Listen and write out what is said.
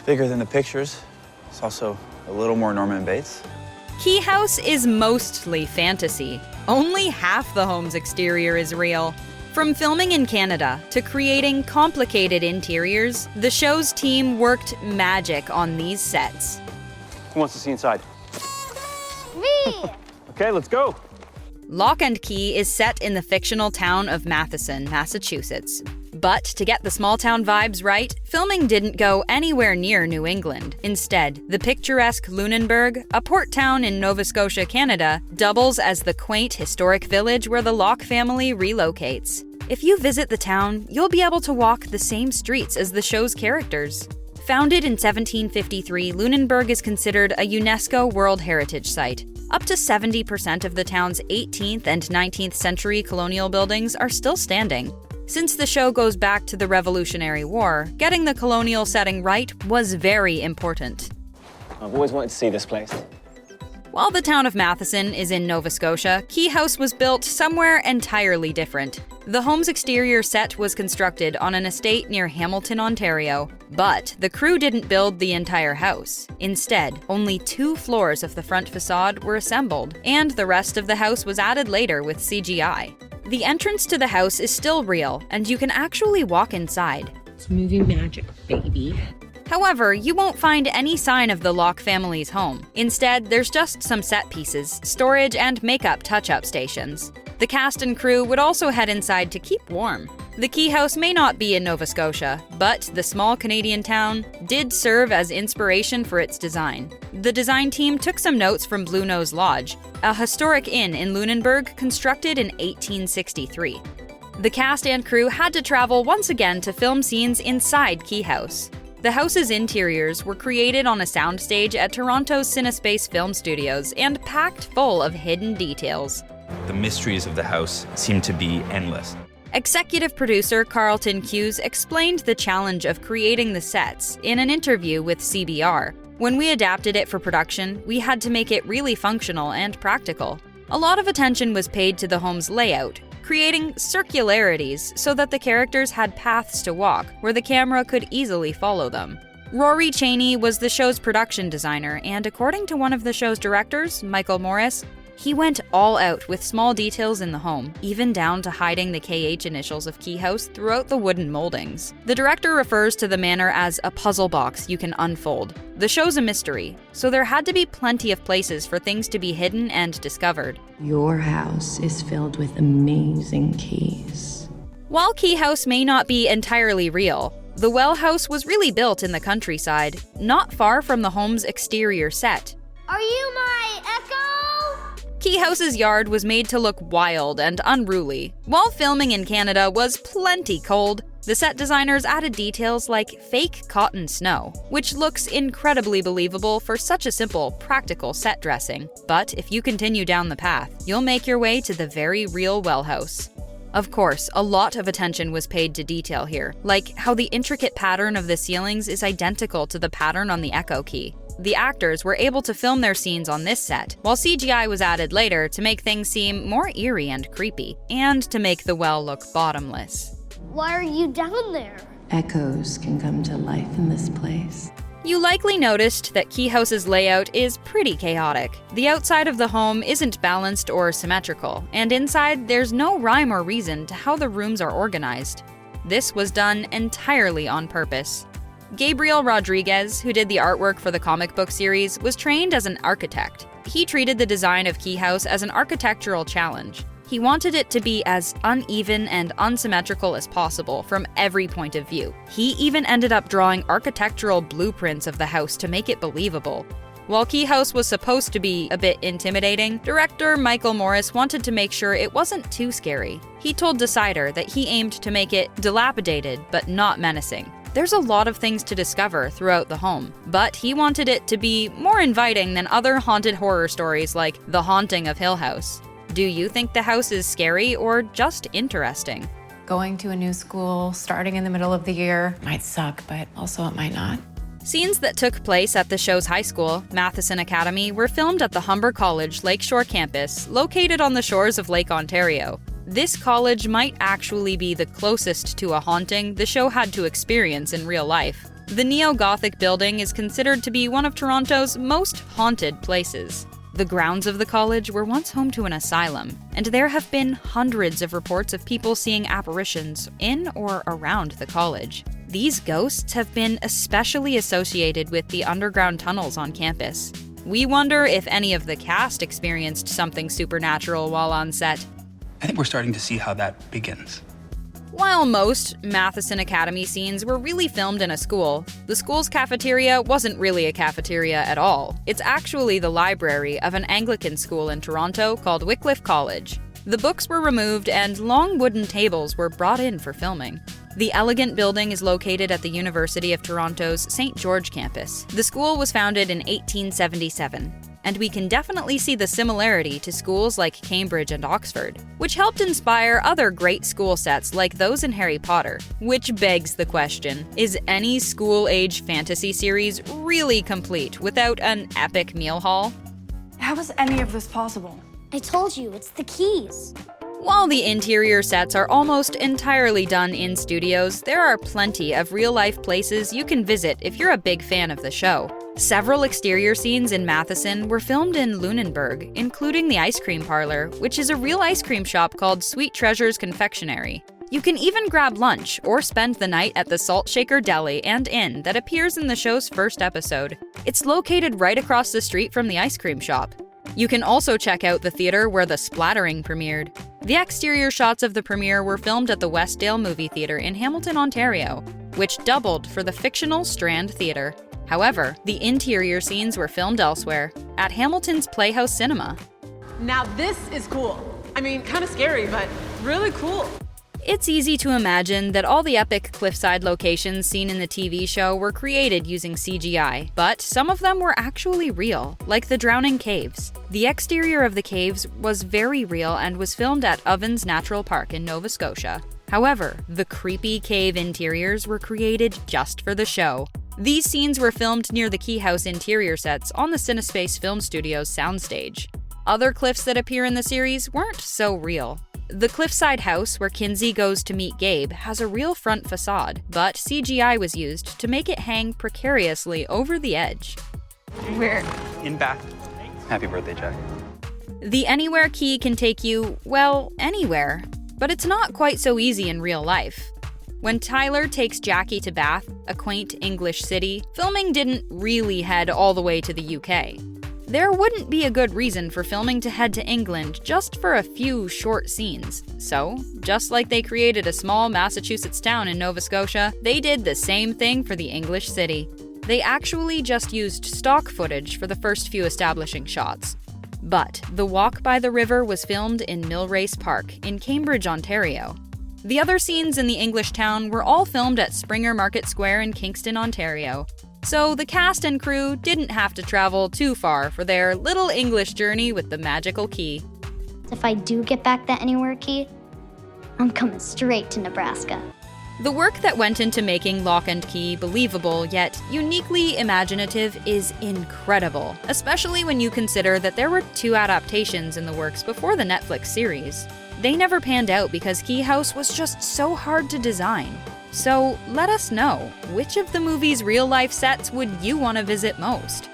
bigger than the pictures. It's also a little more Norman Bates. Keyhouse is mostly fantasy. Only half the home's exterior is real. From filming in Canada to creating complicated interiors, the show's team worked magic on these sets. Who wants to see inside? Me! Okay, let's go. Locke and Key is set in the fictional town of Matheson, Massachusetts. But to get the small-town vibes right, filming didn't go anywhere near New England. Instead, the picturesque Lunenburg, a port town in Nova Scotia, Canada, doubles as the quaint historic village where the Locke family relocates. If you visit the town, you'll be able to walk the same streets as the show's characters. Founded in 1753, Lunenburg is considered a UNESCO World Heritage Site. Up to 70% of the town's 18th and 19th century colonial buildings are still standing. Since the show goes back to the Revolutionary War, getting the colonial setting right was very important. I've always wanted to see this place. While the town of Matheson is in Nova Scotia, Keyhouse was built somewhere entirely different. The home's exterior set was constructed on an estate near Hamilton, Ontario. But the crew didn't build the entire house. Instead, only 2 floors of the front facade were assembled, and the rest of the house was added later with CGI. The entrance to the house is still real, and you can actually walk inside. It's movie magic, baby. However, you won't find any sign of the Locke family's home. Instead, there's just some set pieces, storage, and makeup touch-up stations. The cast and crew would also head inside to keep warm. The Keyhouse may not be in Nova Scotia, but the small Canadian town did serve as inspiration for its design. The design team took some notes from Blue Nose Lodge, a historic inn in Lunenburg constructed in 1863. The cast and crew had to travel once again to film scenes inside Keyhouse. The house's interiors were created on a soundstage at Toronto's Cinespace Film Studios and packed full of hidden details. The mysteries of the house seem to be endless. Executive producer Carlton Hughes explained the challenge of creating the sets in an interview with CBR. When we adapted it for production, we had to make it really functional and practical. A lot of attention was paid to the home's layout, creating circularities so that the characters had paths to walk where the camera could easily follow them. Rory Cheney was the show's production designer, and according to one of the show's directors, Michael Morris, he went all out with small details in the home, even down to hiding the KH initials of Keyhouse throughout the wooden moldings. The director refers to the manor as a puzzle box you can unfold. The show's a mystery, so there had to be plenty of places for things to be hidden and discovered. Your house is filled with amazing keys. While Keyhouse may not be entirely real, the Wellhouse was really built in the countryside, not far from the home's exterior set. Are you my echo? Keyhouse's yard was made to look wild and unruly. While filming in Canada was plenty cold, the set designers added details like fake cotton snow, which looks incredibly believable for such a simple, practical set dressing. But if you continue down the path, you'll make your way to the very real Wellhouse. Of course, a lot of attention was paid to detail here, like how the intricate pattern of the ceilings is identical to the pattern on the echo key. The actors were able to film their scenes on this set, while CGI was added later to make things seem more eerie and creepy, and to make the well look bottomless. Why are you down there? Echoes can come to life in this place. You likely noticed that Keyhouse's layout is pretty chaotic. The outside of the home isn't balanced or symmetrical, and inside there's no rhyme or reason to how the rooms are organized. This was done entirely on purpose. Gabriel Rodriguez, who did the artwork for the comic book series, was trained as an architect. He treated the design of Keyhouse as an architectural challenge. He wanted it to be as uneven and unsymmetrical as possible from every point of view. He even ended up drawing architectural blueprints of the house to make it believable. While Keyhouse was supposed to be a bit intimidating, director Michael Morris wanted to make sure it wasn't too scary. He told Decider that he aimed to make it dilapidated but not menacing. There's a lot of things to discover throughout the home, but he wanted it to be more inviting than other haunted horror stories like The Haunting of Hill House. Do you think the house is scary or just interesting? Going to a new school, starting in the middle of the year, might suck, but also it might not. Scenes that took place at the show's high school, Matheson Academy, were filmed at the Humber College Lakeshore campus, located on the shores of Lake Ontario. This college might actually be the closest to a haunting the show had to experience in real life. The neo-Gothic building is considered to be one of Toronto's most haunted places. The grounds of the college were once home to an asylum, and there have been hundreds of reports of people seeing apparitions in or around the college. These ghosts have been especially associated with the underground tunnels on campus. We wonder if any of the cast experienced something supernatural while on set. I think we're starting to see how that begins. While most Matheson Academy scenes were really filmed in a school, the school's cafeteria wasn't really a cafeteria at all. It's actually the library of an Anglican school in Toronto called Wycliffe College. The books were removed and long wooden tables were brought in for filming. The elegant building is located at the University of Toronto's St. George campus. The school was founded in 1877. And we can definitely see the similarity to schools like Cambridge and Oxford, which helped inspire other great school sets like those in Harry Potter. Which begs the question, is any school-age fantasy series really complete without an epic meal hall? How is any of this possible? I told you, it's the keys. While the interior sets are almost entirely done in studios, there are plenty of real-life places you can visit if you're a big fan of the show. Several exterior scenes in Matheson were filmed in Lunenburg, including the ice cream parlor, which is a real ice cream shop called Sweet Treasures Confectionery. You can even grab lunch or spend the night at the Salt Shaker Deli and Inn that appears in the show's first episode. It's located right across the street from the ice cream shop. You can also check out the theater where The Splattering premiered. The exterior shots of the premiere were filmed at the Westdale Movie Theatre in Hamilton, Ontario, which doubled for the fictional Strand Theatre. However, the interior scenes were filmed elsewhere, at Hamilton's Playhouse Cinema. Now this is cool. I mean, kind of scary, but really cool. It's easy to imagine that all the epic cliffside locations seen in the TV show were created using CGI, but some of them were actually real, like the Drowning Caves. The exterior of the caves was very real and was filmed at Ovens Natural Park in Nova Scotia. However, the creepy cave interiors were created just for the show. These scenes were filmed near the Keyhouse interior sets on the Cinespace Film Studios soundstage. Other cliffs that appear in the series weren't so real. The cliffside house where Kinsey goes to meet Gabe has a real front facade, but CGI was used to make it hang precariously over the edge. Weird. In back. Happy birthday, Jack. The Anywhere key can take you, well, anywhere, but it's not quite so easy in real life. When Tyler takes Jackie to Bath, a quaint English city, filming didn't really head all the way to the UK. There wouldn't be a good reason for filming to head to England just for a few short scenes. So, just like they created a small Massachusetts town in Nova Scotia, they did the same thing for the English city. They actually just used stock footage for the first few establishing shots. But the walk by the river was filmed in Millrace Park in Cambridge, Ontario. The other scenes in the English town were all filmed at Springer Market Square in Kingston, Ontario. So the cast and crew didn't have to travel too far for their little English journey with the magical key. If I do get back that Anywhere key, I'm coming straight to Nebraska. The work that went into making Locke and Key believable yet uniquely imaginative is incredible, especially when you consider that there were 2 adaptations in the works before the Netflix series. They never panned out because Keyhouse was just so hard to design. So let us know, which of the movie's real-life sets would you want to visit most?